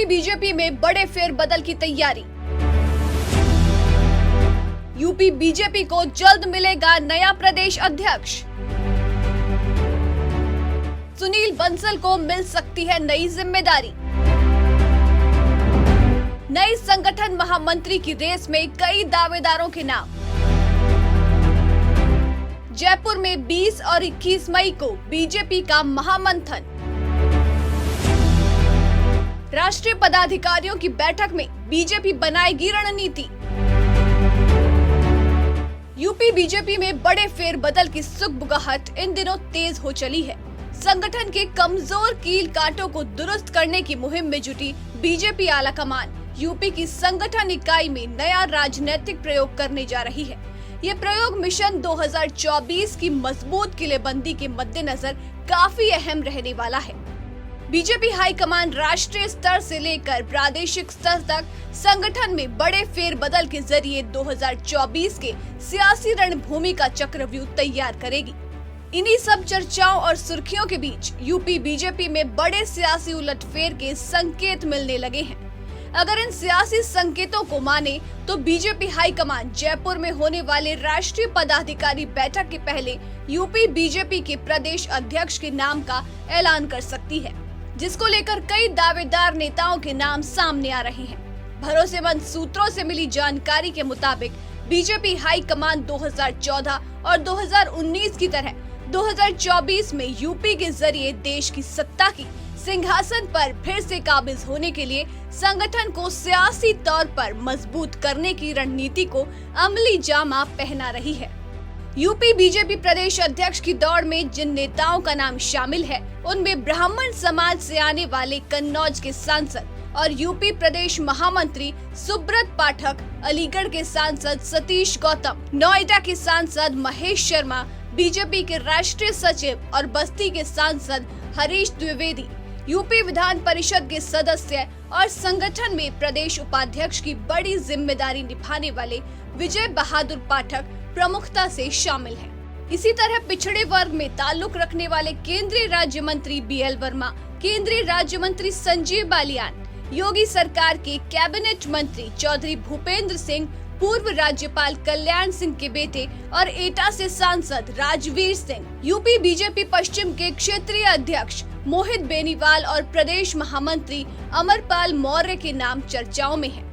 BJP में बड़े फेरबदल की तैयारी। यूपी बीजेपी को जल्द मिलेगा नया प्रदेश अध्यक्ष। सुनील बंसल को मिल सकती है नई जिम्मेदारी। नई संगठन महामंत्री की रेस में कई दावेदारों के नाम। जयपुर में 20 और 21 मई को बीजेपी का महामंथन। राष्ट्रीय पदाधिकारियों की बैठक में बीजेपी बनाएगी रणनीति। यूपी बीजेपी में बड़े फेरबदल की सुगबुगाहट इन दिनों तेज हो चली है। संगठन के कमजोर कील कांटों को दुरुस्त करने की मुहिम में जुटी बीजेपी आला कमान यूपी की संगठन इकाई में नया राजनीतिक प्रयोग करने जा रही है। ये प्रयोग मिशन 2024 की मजबूत किलेबंदी के मद्देनजर काफी अहम रहने वाला है। बीजेपी हाईकमान राष्ट्रीय स्तर से लेकर प्रादेशिक स्तर तक संगठन में बड़े फेरबदल के जरिए 2024 के सियासी रणभूमि का चक्रव्यूह तैयार करेगी। इन्हीं सब चर्चाओं और सुर्खियों के बीच यूपी बीजेपी में बड़े सियासी उलटफेर के संकेत मिलने लगे हैं। अगर इन सियासी संकेतों को माने तो बीजेपी हाईकमान जयपुर में होने वाले राष्ट्रीय पदाधिकारी बैठक के पहले यूपी बीजेपी के प्रदेश अध्यक्ष के नाम का ऐलान कर सकती है, जिसको लेकर कई दावेदार नेताओं के नाम सामने आ रहे हैं। भरोसेमंद सूत्रों से मिली जानकारी के मुताबिक बीजेपी हाईकमान 2014 और 2019 की तरह 2024 में यूपी के जरिए देश की सत्ता की सिंहासन पर फिर से काबिज होने के लिए संगठन को सियासी तौर पर मजबूत करने की रणनीति को अमली जामा पहना रही है। यूपी बीजेपी प्रदेश अध्यक्ष की दौड़ में जिन नेताओं का नाम शामिल है, उनमें ब्राह्मण समाज से आने वाले कन्नौज के सांसद और यूपी प्रदेश महामंत्री सुब्रत पाठक, अलीगढ़ के सांसद सतीश गौतम, नोएडा के सांसद महेश शर्मा, बीजेपी के राष्ट्रीय सचिव और बस्ती के सांसद हरीश द्विवेदी, यूपी विधान परिषद के सदस्य और संगठन में प्रदेश उपाध्यक्ष की बड़ी जिम्मेदारी निभाने वाले विजय बहादुर पाठक प्रमुखता से शामिल हैं। इसी तरह पिछड़े वर्ग में ताल्लुक रखने वाले केंद्रीय राज्य मंत्री BL वर्मा, केंद्रीय राज्य मंत्री संजीव बालियान, योगी सरकार के कैबिनेट मंत्री चौधरी भूपेंद्र सिंह, पूर्व राज्यपाल कल्याण सिंह के बेटे और एटा से सांसद राजवीर सिंह, यूपी बीजेपी पश्चिम के क्षेत्रीय अध्यक्ष मोहित बेनीवाल और प्रदेश महामंत्री अमरपाल मौर्य के नाम चर्चाओं में है।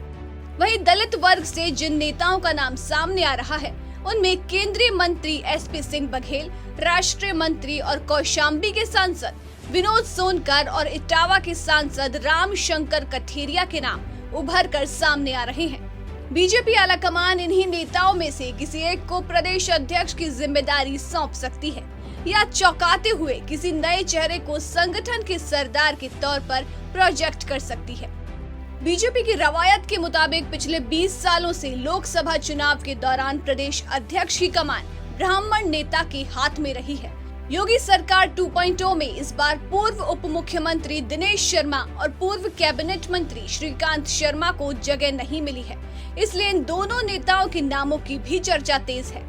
वहीं दलित वर्ग से जिन नेताओं का नाम सामने आ रहा है, उनमें केंद्रीय मंत्री SP सिंह बघेल, राष्ट्रीय मंत्री और कौशाम्बी के सांसद विनोद सोनकर और इटावा के सांसद राम शंकर कठेरिया के नाम उभर कर सामने आ रहे हैं। बीजेपी आलाकमान इन्हीं नेताओं में से किसी एक को प्रदेश अध्यक्ष की जिम्मेदारी सौंप सकती है या चौंकाते हुए किसी नए चेहरे को संगठन के सरदार के तौर पर प्रोजेक्ट कर सकती है। बीजेपी की रवायत के मुताबिक पिछले 20 सालों से लोकसभा चुनाव के दौरान प्रदेश अध्यक्ष की कमान ब्राह्मण नेता के हाथ में रही है। योगी सरकार 2.0 में इस बार पूर्व उप मुख्यमंत्री दिनेश शर्मा और पूर्व कैबिनेट मंत्री श्रीकांत शर्मा को जगह नहीं मिली है, इसलिए इन दोनों नेताओं के नामों की भी चर्चा तेज है।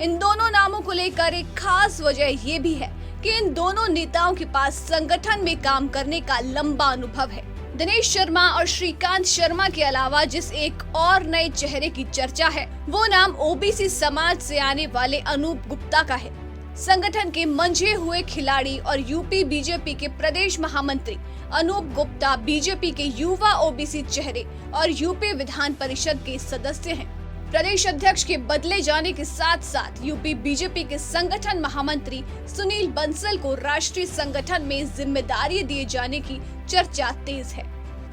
इन दोनों नामों को लेकर एक खास वजह ये भी है कि इन दोनों नेताओं के पास संगठन में काम करने का लंबा अनुभव है। दिनेश शर्मा और श्रीकांत शर्मा के अलावा जिस एक और नए चेहरे की चर्चा है, वो नाम OBC समाज से आने वाले अनूप गुप्ता का है। संगठन के मंझे हुए खिलाड़ी और यूपी बीजेपी के प्रदेश महामंत्री अनूप गुप्ता बीजेपी के युवा OBC चेहरे और यूपी विधान परिषद के सदस्य हैं। प्रदेश अध्यक्ष के बदले जाने के साथ साथ यूपी बीजेपी के संगठन महामंत्री सुनील बंसल को राष्ट्रीय संगठन में जिम्मेदारी दिए जाने की चर्चा तेज है।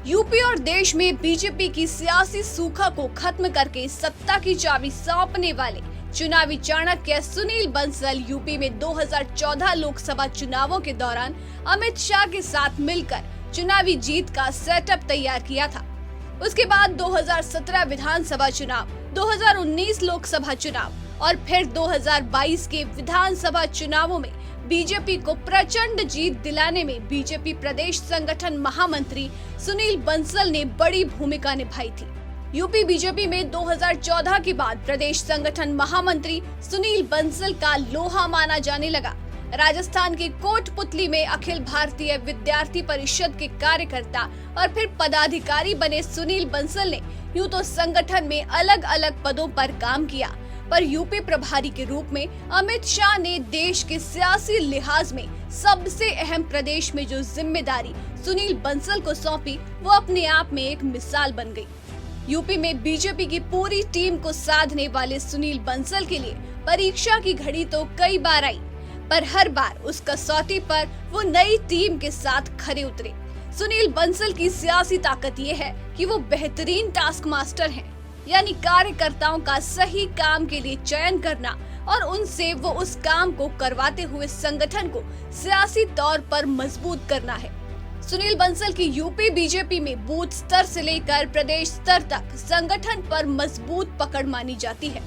यूपी और देश में बीजेपी की सियासी सूखा को खत्म करके सत्ता की चाबी सौंपने वाले चुनावी चाणक्य सुनील बंसल यूपी में 2014 लोकसभा चुनावों के दौरान अमित शाह के साथ मिलकर चुनावी जीत का सेटअप तैयार किया था। उसके बाद 2017 विधानसभा चुनाव, 2019 लोकसभा चुनाव और फिर 2022 के विधानसभा चुनावों में बीजेपी को प्रचंड जीत दिलाने में बीजेपी प्रदेश संगठन महामंत्री सुनील बंसल ने बड़ी भूमिका निभाई थी। यूपी बीजेपी में 2014 के बाद प्रदेश संगठन महामंत्री सुनील बंसल का लोहा माना जाने लगा। राजस्थान के कोटपुतली में अखिल भारतीय विद्यार्थी परिषद के कार्यकर्ता और फिर पदाधिकारी बने सुनील बंसल ने यूं तो संगठन में अलग अलग पदों पर काम किया, पर यूपी प्रभारी के रूप में अमित शाह ने देश के सियासी लिहाज में सबसे अहम प्रदेश में जो जिम्मेदारी सुनील बंसल को सौंपी, वो अपने आप में एक मिसाल बन गई। यूपी में बीजेपी की पूरी टीम को साधने वाले सुनील बंसल के लिए परीक्षा की घड़ी तो कई बार आई, पर हर बार उस कसौटी पर वो नई टीम के साथ खरे उतरे। सुनील बंसल की सियासी ताकत ये है कि वो बेहतरीन टास्क मास्टर हैं, यानी कार्यकर्ताओं का सही काम के लिए चयन करना और उनसे वो उस काम को करवाते हुए संगठन को सियासी तौर पर मजबूत करना है। सुनील बंसल की यूपी बीजेपी में बूथ स्तर से लेकर प्रदेश स्तर तक संगठन पर मजबूत पकड़ मानी जाती है।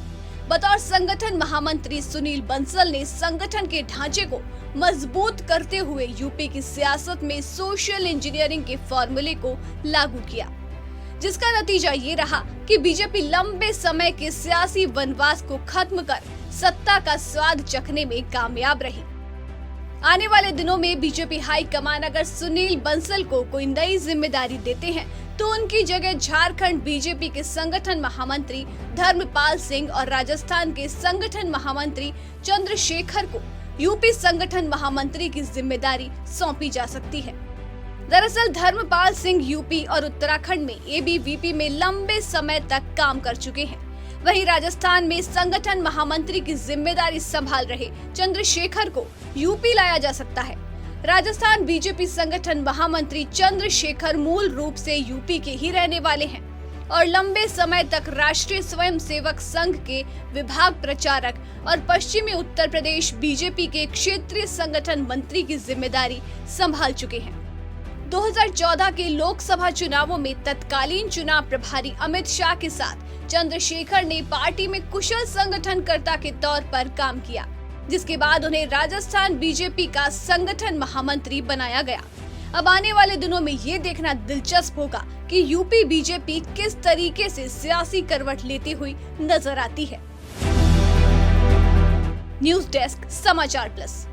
बतौर संगठन महामंत्री सुनील बंसल ने संगठन के ढांचे को मजबूत करते हुए यूपी की सियासत में सोशल इंजीनियरिंग के फॉर्मूले को लागू किया, जिसका नतीजा ये रहा कि बीजेपी लंबे समय के सियासी वनवास को खत्म कर सत्ता का स्वाद चखने में कामयाब रही। आने वाले दिनों में बीजेपी हाईकमान अगर सुनील बंसल को कोई नई जिम्मेदारी देते हैं तो उनकी जगह झारखंड बीजेपी के संगठन महामंत्री धर्मपाल सिंह और राजस्थान के संगठन महामंत्री चंद्रशेखर को यूपी संगठन महामंत्री की जिम्मेदारी सौंपी जा सकती है। दरअसल धर्मपाल सिंह यूपी और उत्तराखंड में एबीवीपी में लंबे समय तक काम कर चुके हैं। वहीं राजस्थान में संगठन महामंत्री की जिम्मेदारी संभाल रहे चंद्रशेखर को यूपी लाया जा सकता है। राजस्थान बीजेपी संगठन महामंत्री चंद्रशेखर मूल रूप से यूपी के ही रहने वाले हैं और लंबे समय तक राष्ट्रीय स्वयंसेवक संघ के विभाग प्रचारक और पश्चिमी उत्तर प्रदेश बीजेपी के क्षेत्रीय संगठन मंत्री की जिम्मेदारी संभाल चुके हैं। 2014 के लोकसभा चुनावों में तत्कालीन चुनाव प्रभारी अमित शाह के साथ चंद्रशेखर ने पार्टी में कुशल संगठनकर्ता के तौर पर काम किया, जिसके बाद उन्हें राजस्थान बीजेपी का संगठन महामंत्री बनाया गया। अब आने वाले दिनों में ये देखना दिलचस्प होगा कि यूपी बीजेपी किस तरीके से सियासी करवट लेती हुई नजर आती है। न्यूज़ डेस्क, समाचार प्लस।